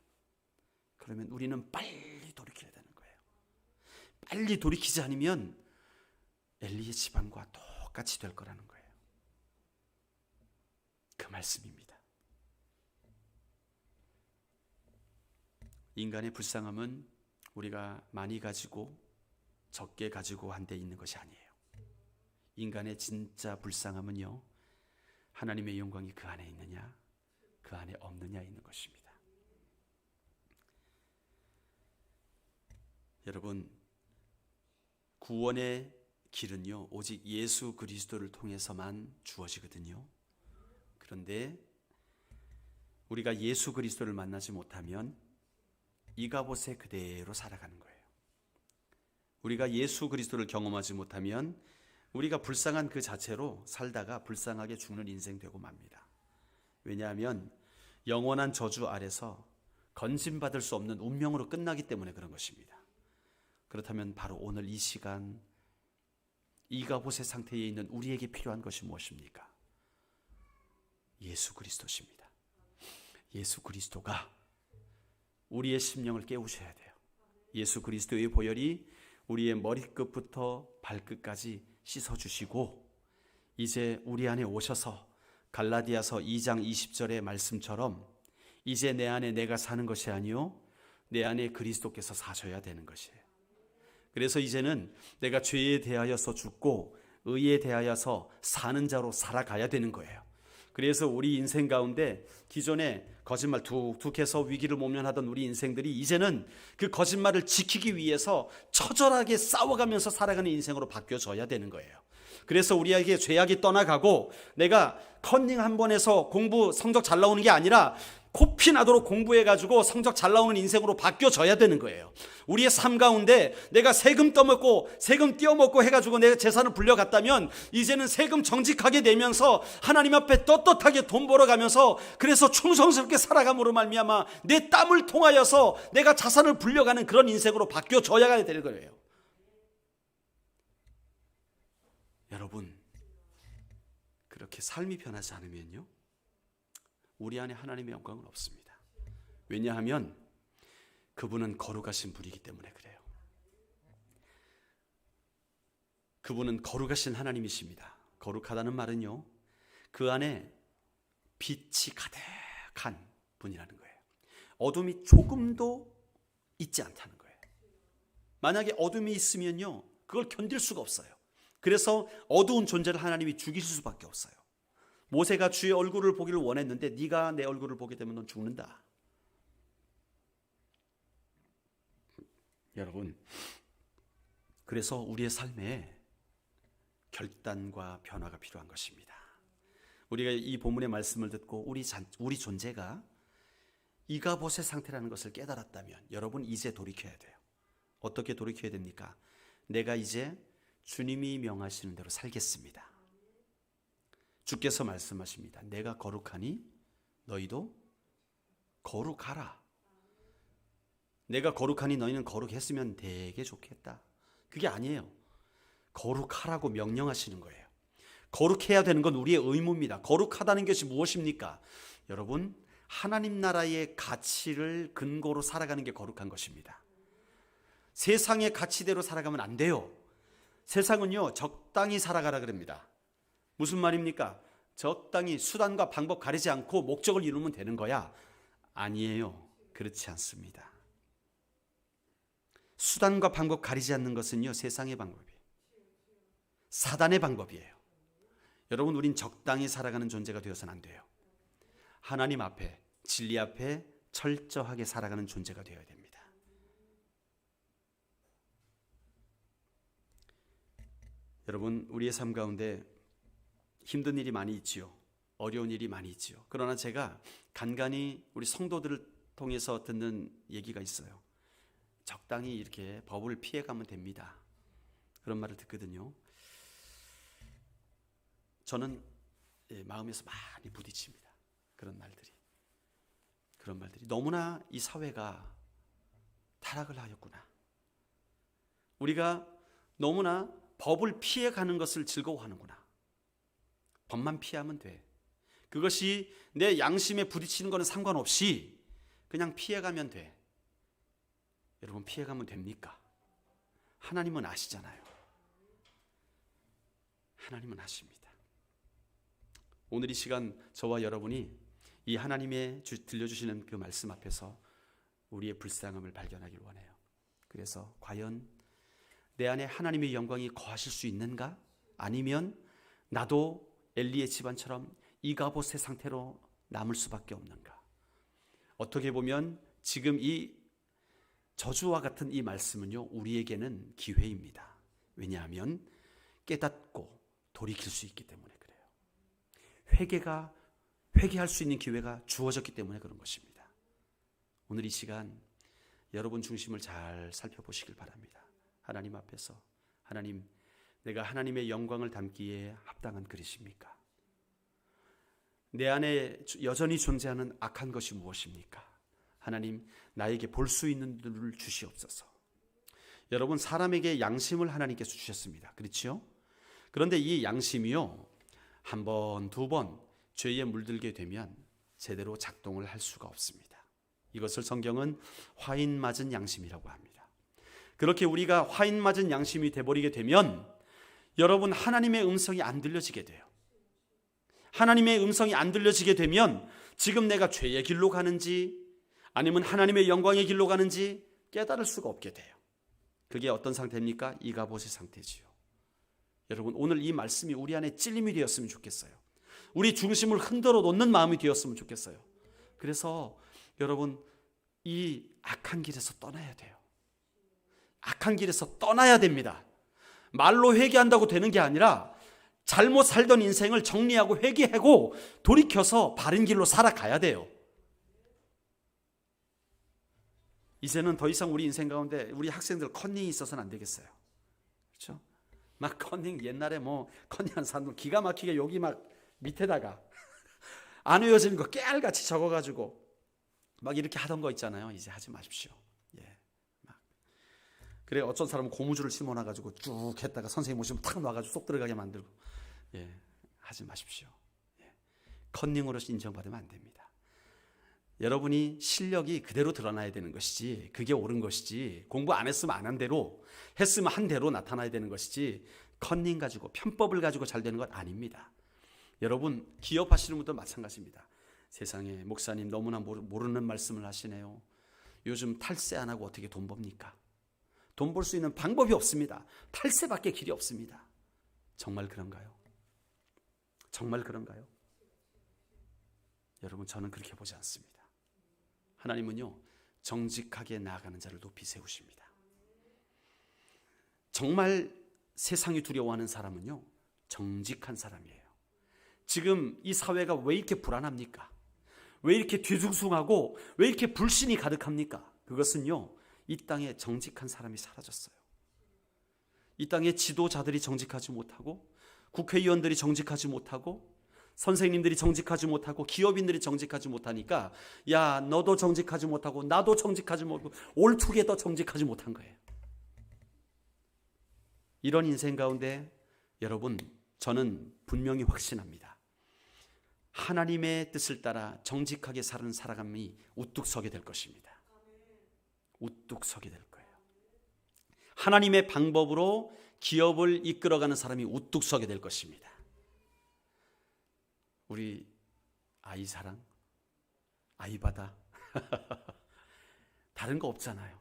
그러면 우리는 빨리 돌이켜야 되는 거예요. 빨리 돌이키지 않으면 엘리의 집안과 똑같이 될 거라는 거예요. 그 말씀입니다. 인간의 불쌍함은 우리가 많이 가지고 적게 가지고 한데 있는 것이 아니에요. 인간의 진짜 불쌍함은요, 하나님의 영광이 그 안에 있느냐 그 안에 없느냐 있는 것입니다. 여러분, 구원의 길은요 오직 예수 그리스도를 통해서만 주어지거든요. 그런데 우리가 예수 그리스도를 만나지 못하면 이가봇에 그대로 살아가는 거예요. 우리가 예수 그리스도를 경험하지 못하면 우리가 불쌍한 그 자체로 살다가 불쌍하게 죽는 인생 되고 맙니다. 왜냐하면 영원한 저주 아래서 건진받을 수 없는 운명으로 끝나기 때문에 그런 것입니다. 그렇다면 바로 오늘 이 시간 이가봇의 상태에 있는 우리에게 필요한 것이 무엇입니까? 예수 그리스도십니다. 예수 그리스도가 우리의 심령을 깨우셔야 돼요. 예수 그리스도의 보혈이 우리의 머리끝부터 발끝까지 씻어주시고 이제 우리 안에 오셔서 갈라디아서 2장 20절의 말씀처럼 이제 내 안에 내가 사는 것이 아니요 내 안에 그리스도께서 사셔야 되는 것이에요. 그래서 이제는 내가 죄에 대하여서 죽고 의에 대하여서 사는 자로 살아가야 되는 거예요. 그래서 우리 인생 가운데 기존에 거짓말 툭툭해서 위기를 모면하던 우리 인생들이 이제는 그 거짓말을 지키기 위해서 처절하게 싸워가면서 살아가는 인생으로 바뀌어져야 되는 거예요. 그래서 우리에게 죄악이 떠나가고 내가 컨닝 한 번 해서 공부 성적 잘 나오는 게 아니라 코피 나도록 공부해가지고 성적 잘 나오는 인생으로 바뀌어져야 되는 거예요. 우리의 삶 가운데 내가 세금 떠먹고 세금 띄어먹고 해가지고 내 재산을 불려갔다면 이제는 세금 정직하게 내면서 하나님 앞에 떳떳하게 돈 벌어가면서 그래서 충성스럽게 살아감으로 말미암아 내 땀을 통하여서 내가 자산을 불려가는 그런 인생으로 바뀌어져야 되는 거예요. 여러분, 그렇게 삶이 변하지 않으면요 우리 안에 하나님의 영광은 없습니다. 왜냐하면 그분은 거룩하신 분이기 때문에 그래요. 그분은 거룩하신 하나님이십니다. 거룩하다는 말은요 그 안에 빛이 가득한 분이라는 거예요. 어둠이 조금도 있지 않다는 거예요. 만약에 어둠이 있으면요 그걸 견딜 수가 없어요. 그래서 어두운 존재를 하나님이 죽이실 수밖에 없어요. 모세가 주의 얼굴을 보기를 원했는데 네가 내 얼굴을 보게 되면 넌 죽는다. 여러분, 그래서 우리의 삶에 결단과 변화가 필요한 것입니다. 우리가 이 본문의 말씀을 듣고 우리 존재가 이가봇의 상태라는 것을 깨달았다면 여러분 이제 돌이켜야 돼요. 어떻게 돌이켜야 됩니까? 내가 이제 주님이 명하시는 대로 살겠습니다. 주께서 말씀하십니다. 내가 거룩하니 너희도 거룩하라. 내가 거룩하니 너희는 거룩했으면 되게 좋겠다. 그게 아니에요. 거룩하라고 명령하시는 거예요. 거룩해야 되는 건 우리의 의무입니다. 거룩하다는 것이 무엇입니까? 여러분, 하나님 나라의 가치를 근거로 살아가는 게 거룩한 것입니다. 세상의 가치대로 살아가면 안 돼요. 세상은요 적당히 살아가라 그럽니다. 무슨 말입니까? 적당히 수단과 방법 가리지 않고 목적을 이루면 되는 거야. 아니에요. 그렇지 않습니다. 수단과 방법 가리지 않는 것은요 세상의 방법이에요. 사단의 방법이에요. 여러분, 우린 적당히 살아가는 존재가 되어서는 안 돼요. 하나님 앞에, 진리 앞에 철저하게 살아가는 존재가 되어야 됩니다. 여러분, 우리의 삶 가운데 힘든 일이 많이 있지요. 어려운 일이 많이 있지요. 그러나 제가 간간히 우리 성도들을 통해서 듣는 얘기가 있어요. 적당히 이렇게 법을 피해가면 됩니다. 그런 말을 듣거든요. 저는 마음에서 많이 부딪힙니다. 그런 말들이 너무나 이 사회가 타락을 하였구나. 우리가 너무나 법을 피해가는 것을 즐거워하는구나. 법만 피하면 돼. 그것이 내 양심에 부딪히는 거는 상관없이 그냥 피해가면 돼. 여러분, 피해가면 됩니까? 하나님은 아시잖아요. 하나님은 아십니다. 오늘 이 시간 저와 여러분이 이 하나님의 들려주시는 그 말씀 앞에서 우리의 불쌍함을 발견하길 원해요. 그래서 과연 내 안에 하나님의 영광이 거하실 수 있는가? 아니면 나도 엘리의 집안처럼 이가봇의 상태로 남을 수밖에 없는가? 어떻게 보면 지금 이 저주와 같은 이 말씀은요 우리에게는 기회입니다. 왜냐하면 깨닫고 돌이킬 수 있기 때문에 그래요. 회개할 수 있는 기회가 주어졌기 때문에 그런 것입니다. 오늘 이 시간 여러분 중심을 잘 살펴보시길 바랍니다. 하나님 앞에서 하나님, 내가 하나님의 영광을 담기에 합당한 그릇입니까? 내 안에 여전히 존재하는 악한 것이 무엇입니까? 하나님, 나에게 볼 수 있는 눈을 주시옵소서. 여러분, 사람에게 양심을 하나님께서 주셨습니다. 그렇죠? 그런데 이 양심이요, 한 번, 두 번 죄에 물들게 되면 제대로 작동을 할 수가 없습니다. 이것을 성경은 화인 맞은 양심이라고 합니다. 그렇게 우리가 화인 맞은 양심이 돼버리게 되면 여러분, 하나님의 음성이 안 들려지게 돼요. 하나님의 음성이 안 들려지게 되면 지금 내가 죄의 길로 가는지 아니면 하나님의 영광의 길로 가는지 깨달을 수가 없게 돼요. 그게 어떤 상태입니까? 이가봇의 상태지요. 여러분, 오늘 이 말씀이 우리 안에 찔림이 되었으면 좋겠어요. 우리 중심을 흔들어 놓는 마음이 되었으면 좋겠어요. 그래서 여러분, 이 악한 길에서 떠나야 돼요. 악한 길에서 떠나야 됩니다. 말로 회개한다고 되는 게 아니라 잘못 살던 인생을 정리하고 회개하고 돌이켜서 바른 길로 살아가야 돼요. 이제는 더 이상 우리 인생 가운데 우리 학생들 컨닝이 있어서는 안 되겠어요. 그렇죠? 막 컨닝, 옛날에 컨닝한 사람들 기가 막히게 여기 막 밑에다가 안 외워지는 거 깨알같이 적어가지고 막 이렇게 하던 거 있잖아요. 이제 하지 마십시오. 그래, 어떤 사람은 고무줄을 심어놔가지고 쭉 했다가 선생님 오시면 탁 놔가지고 쏙 들어가게 만들고. 하지 마십시오. 컨닝으로 인정받으면 안 됩니다. 여러분이 실력이 그대로 드러나야 되는 것이지, 그게 옳은 것이지, 공부 안 했으면 안 한 대로, 했으면 한 대로 나타나야 되는 것이지, 컨닝 가지고 편법을 가지고 잘 되는 건 아닙니다. 여러분, 기업하시는 분도 마찬가지입니다. 세상에 목사님 너무나 모르는 말씀을 하시네요. 요즘 탈세 안 하고 어떻게 돈 법니까? 돈 벌 수 있는 방법이 없습니다. 탈세밖에 길이 없습니다. 정말 그런가요? 정말 그런가요? 여러분, 저는 그렇게 보지 않습니다. 하나님은요, 정직하게 나아가는 자를 높이 세우십니다. 정말 세상이 두려워하는 사람은요, 정직한 사람이에요. 지금 이 사회가 왜 이렇게 불안합니까? 왜 이렇게 뒤숭숭하고 왜 이렇게 불신이 가득합니까? 그것은요, 이 땅에 정직한 사람이 사라졌어요. 이 땅에 지도자들이 정직하지 못하고, 국회의원들이 정직하지 못하고, 선생님들이 정직하지 못하고, 기업인들이 정직하지 못하니까 야, 너도 정직하지 못하고 나도 정직하지 못하고 올투게더 정직하지 못한 거예요. 이런 인생 가운데 여러분, 저는 분명히 확신합니다. 하나님의 뜻을 따라 정직하게 사는 사람이 우뚝 서게 될 것입니다. 우뚝 서게 될 거예요. 하나님의 방법으로 기업을 이끌어가는 사람이 우뚝 서게 될 것입니다. 우리 아이 사랑, 아이 바다 다른 거 없잖아요.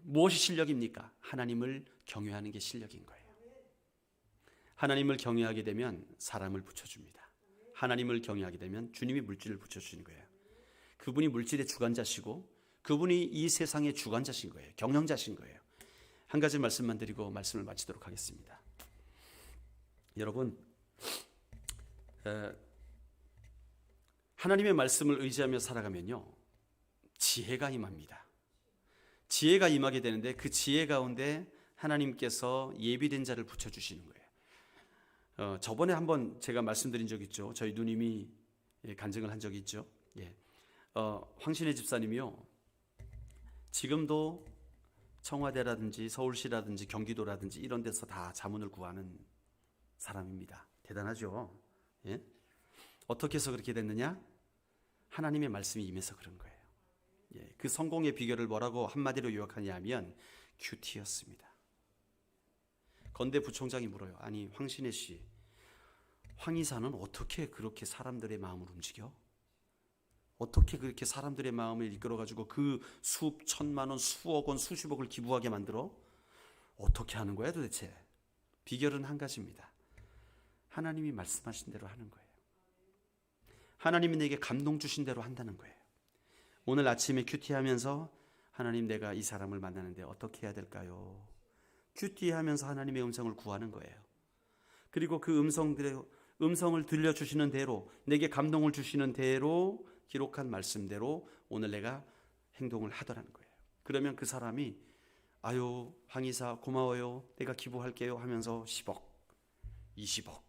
무엇이 실력입니까? 하나님을 경외하는 게 실력인 거예요. 하나님을 경외하게 되면 사람을 붙여줍니다. 하나님을 경외하게 되면 주님이 물질을 붙여주시는 거예요. 그분이 물질의 주관자시고 그분이 이 세상의 주관자신 거예요. 경영자신 거예요. 한 가지 말씀만 드리고 말씀을 마치도록 하겠습니다. 여러분, 하나님의 말씀을 의지하며 살아가면요, 지혜가 임합니다. 지혜가 임하게 되는데 그 지혜 가운데 하나님께서 예비된 자를 붙여주시는 거예요. 저번에 한번 제가 말씀드린 적 있죠. 저희 누님이 간증을 한 적이 있죠. 황신혜 집사님이요, 지금도 청와대라든지 서울시라든지 경기도라든지 이런 데서 다 자문을 구하는 사람입니다. 대단하죠. 어떻게 해서 그렇게 됐느냐? 하나님의 말씀이 임해서 그런 거예요. 그 성공의 비결을 뭐라고 한마디로 요약하냐 하면 큐티였습니다. 건대 부총장이 물어요. 아니, 황신혜 씨, 황 이사는 어떻게 그렇게 사람들의 마음을 움직여? 어떻게 그렇게 사람들의 마음을 이끌어가지고 그 수천만 원, 수억 원, 수십억을 기부하게 만들어? 어떻게 하는 거야 도대체? 비결은 한 가지입니다. 하나님이 말씀하신 대로 하는 거예요. 하나님이 내게 감동 주신 대로 한다는 거예요. 오늘 아침에 큐티하면서 하나님, 내가 이 사람을 만나는데 어떻게 해야 될까요? 큐티하면서 하나님의 음성을 구하는 거예요. 그리고 그 음성을 들려주시는 대로, 내게 감동을 주시는 대로 기록한 말씀대로 오늘 내가 행동을 하더라는 거예요. 그러면 그 사람이 아유 황이사 고마워요, 내가 기부할게요 하면서 10억 20억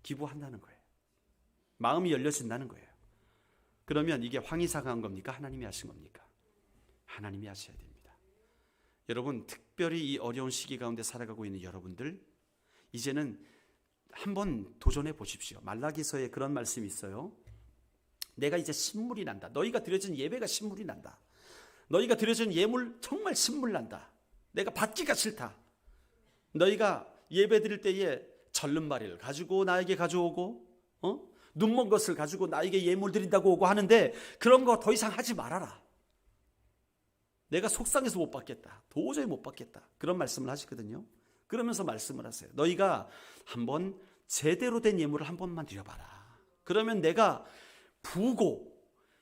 기부한다는 거예요. 마음이 열려진다는 거예요. 그러면 이게 황이사가 한 겁니까? 하나님이 하신 겁니까? 하나님이 하셔야 됩니다. 여러분, 특별히 이 어려운 시기 가운데 살아가고 있는 여러분들, 이제는 한번 도전해 보십시오. 말라기서에 그런 말씀이 있어요. 내가 이제 신물이 난다. 너희가 드려진 예배가 신물이 난다. 너희가 드려진 예물 정말 신물 난다. 내가 받기가 싫다. 너희가 예배 드릴 때에 절름발이를 가지고 나에게 가져오고 눈먼 것을 가지고 나에게 예물 드린다고 오고 하는데 그런 거 더 이상 하지 말아라. 내가 속상해서 못 받겠다. 도저히 못 받겠다. 그런 말씀을 하시거든요. 그러면서 말씀을 하세요. 너희가 한번 제대로 된 예물을 한 번만 드려봐라. 그러면 내가 부고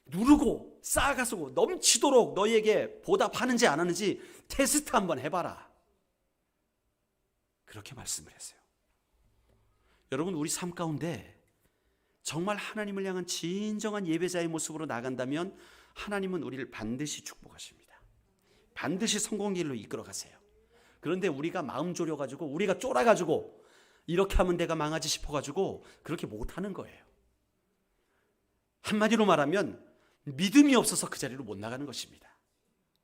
누르고 쌓아가지고 넘치도록 너희에게 보답하는지 안 하는지 테스트 한번 해봐라. 그렇게 말씀을 했어요. 여러분, 우리 삶 가운데 정말 하나님을 향한 진정한 예배자의 모습으로 나간다면 하나님은 우리를 반드시 축복하십니다. 반드시 성공의 길로 이끌어 가세요. 그런데 우리가 마음 졸여가지고 우리가 쫄아가지고 이렇게 하면 내가 망하지 싶어가지고 그렇게 못하는 거예요. 한마디로 말하면 믿음이 없어서 그 자리로 못 나가는 것입니다.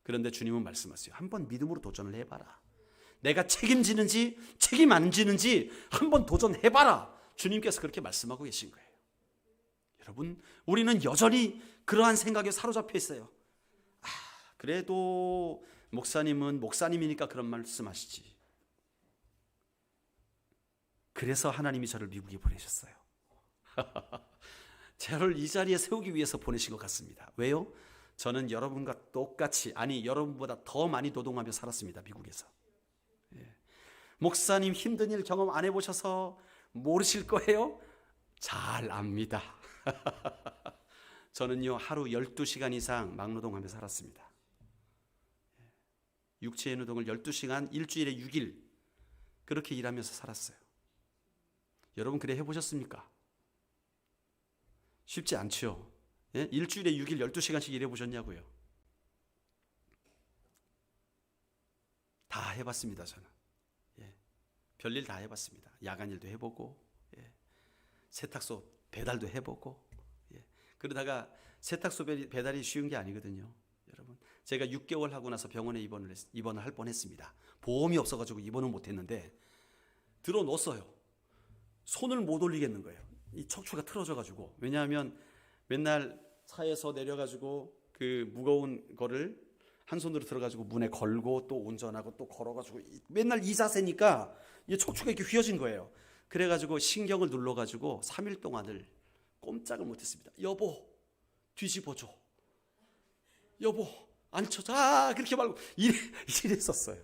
그런데 주님은 말씀하세요. 한번 믿음으로 도전을 해봐라. 내가 책임지는지 책임 안 지는지 한번 도전해봐라. 주님께서 그렇게 말씀하고 계신 거예요. 여러분, 우리는 여전히 그러한 생각에 사로잡혀 있어요. 그래도 목사님은 목사님이니까 그런 말씀하시지. 그래서 하나님이 저를 미국에 보내셨어요. 저를 이 자리에 세우기 위해서 보내신 것 같습니다. 왜요? 저는 여러분과 똑같이, 아니 여러분보다 더 많이 노동하며 살았습니다. 미국에서. 목사님 힘든 일 경험 안 해보셔서 모르실 거예요? 잘 압니다. 저는요 하루 12시간 이상 막노동하며 살았습니다. 육체의 노동을 12시간 일주일에 6일 그렇게 일하면서 살았어요. 여러분 그래 해보셨습니까? 쉽지 않죠. 예? 일주일에 6일 12시간씩 일해보셨냐고요? 다 해봤습니다. 저는. 예. 별일 다 해봤습니다. 야간일도 해보고 세탁소 배달도 해보고 그러다가 세탁소 배달이 쉬운 게 아니거든요. 여러분, 제가 6개월 하고 나서 병원에 입원을 할 뻔했습니다. 보험이 없어가지고 입원은 못했는데 들어놓았어요. 손을 못 올리겠는 거예요. 이 척추가 틀어져가지고. 왜냐하면 맨날 차에서 내려가지고 그 무거운 거를 한 손으로 들어가지고 문에 걸고 또 운전하고 또 걸어가지고 맨날 이 자세니까 이 척추가 이렇게 휘어진 거예요. 그래가지고 신경을 눌러가지고 3일 동안을 꼼짝을 못했습니다. 여보 뒤집어줘. 여보 앉혀줘. 그렇게 말고 이랬었어요.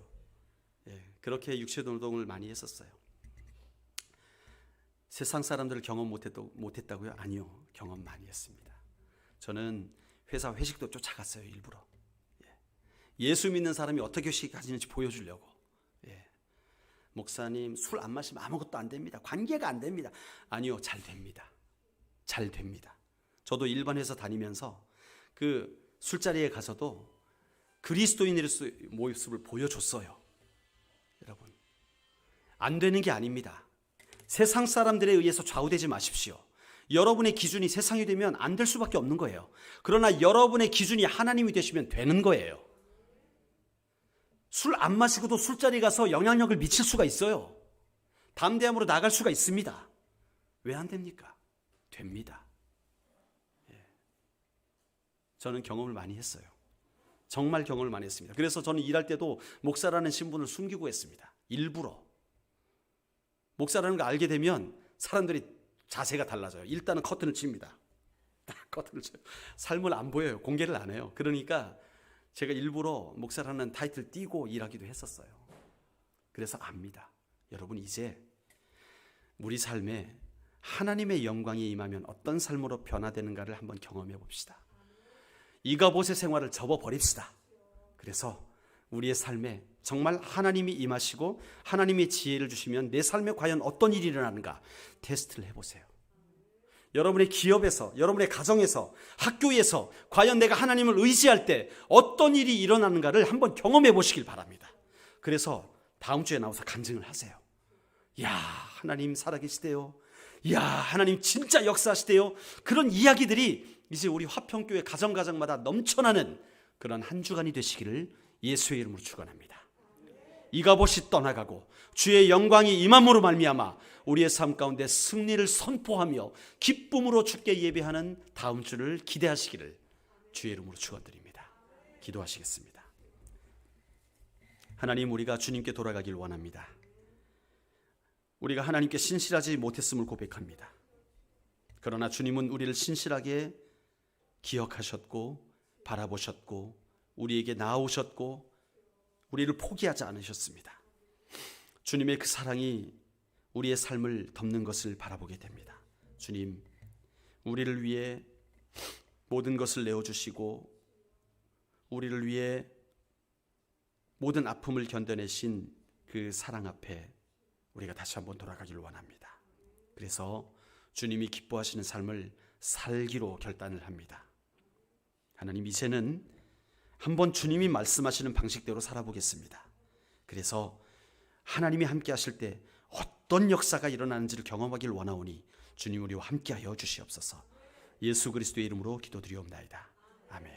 그렇게 육체 노동을 많이 했었어요. 세상 사람들을 경험 못했다고요? 아니요, 경험 많이 했습니다. 저는 회사 회식도 쫓아갔어요. 일부러. 예수 믿는 사람이 어떻게 회식 가지는지 보여주려고. 목사님 술 안 마시면 아무것도 안 됩니다. 관계가 안 됩니다. 아니요, 잘 됩니다. 잘 됩니다. 저도 일반 회사 다니면서 그 술자리에 가서도 그리스도인의 모습을 보여줬어요. 여러분, 안 되는 게 아닙니다. 세상 사람들에 의해서 좌우되지 마십시오. 여러분의 기준이 세상이 되면 안 될 수밖에 없는 거예요. 그러나 여러분의 기준이 하나님이 되시면 되는 거예요. 술 안 마시고도 술자리 가서 영향력을 미칠 수가 있어요. 담대함으로 나갈 수가 있습니다. 왜 안 됩니까? 됩니다. 저는 경험을 많이 했어요. 정말 경험을 많이 했습니다. 그래서 저는 일할 때도 목사라는 신분을 숨기고 했습니다. 일부러. 목사라는 거 알게 되면 사람들이 자세가 달라져요. 일단은 커튼을 칩니다. 커튼을 쳐요. 삶을 안 보여요. 공개를 안 해요. 그러니까 제가 일부러 목사라는 타이틀 띄고 일하기도 했었어요. 그래서 압니다. 여러분, 이제 우리 삶에 하나님의 영광이 임하면 어떤 삶으로 변화되는가를 한번 경험해 봅시다. 이가봇의 생활을 접어버립시다. 그래서 우리의 삶에 정말 하나님이 임하시고 하나님의 지혜를 주시면 내 삶에 과연 어떤 일이 일어나는가 테스트를 해보세요. 여러분의 기업에서, 여러분의 가정에서, 학교에서 과연 내가 하나님을 의지할 때 어떤 일이 일어나는가를 한번 경험해 보시길 바랍니다. 그래서 다음 주에 나와서 간증을 하세요. 야, 하나님 살아계시대요. 야, 하나님 진짜 역사하시대요. 그런 이야기들이 이제 우리 화평교회 가정마다 넘쳐나는 그런 한 주간이 되시기를 예수의 이름으로 축원합니다. 이가봇이 떠나가고 주의 영광이 임함으로 말미암아 우리의 삶 가운데 승리를 선포하며 기쁨으로 주께 예배하는 다음 주를 기대하시기를 주의 이름으로 축원드립니다. 기도하시겠습니다. 하나님, 우리가 주님께 돌아가길 원합니다. 우리가 하나님께 신실하지 못했음을 고백합니다. 그러나 주님은 우리를 신실하게 기억하셨고 바라보셨고 우리에게 나아오셨고 우리를 포기하지 않으셨습니다. 주님의 그 사랑이 우리의 삶을 덮는 것을 바라보게 됩니다. 주님, 우리를 위해 모든 것을 내어주시고 우리를 위해 모든 아픔을 견뎌내신 그 사랑 앞에 우리가 다시 한번 돌아가기를 원합니다. 그래서 주님이 기뻐하시는 삶을 살기로 결단을 합니다. 하나님, 이제는 한번 주님이 말씀하시는 방식대로 살아보겠습니다. 그래서 하나님이 함께 하실 때 어떤 역사가 일어나는지를 경험하길 원하오니 주님 우리와 함께하여 주시옵소서. 예수 그리스도의 이름으로 기도드리옵나이다. 아멘.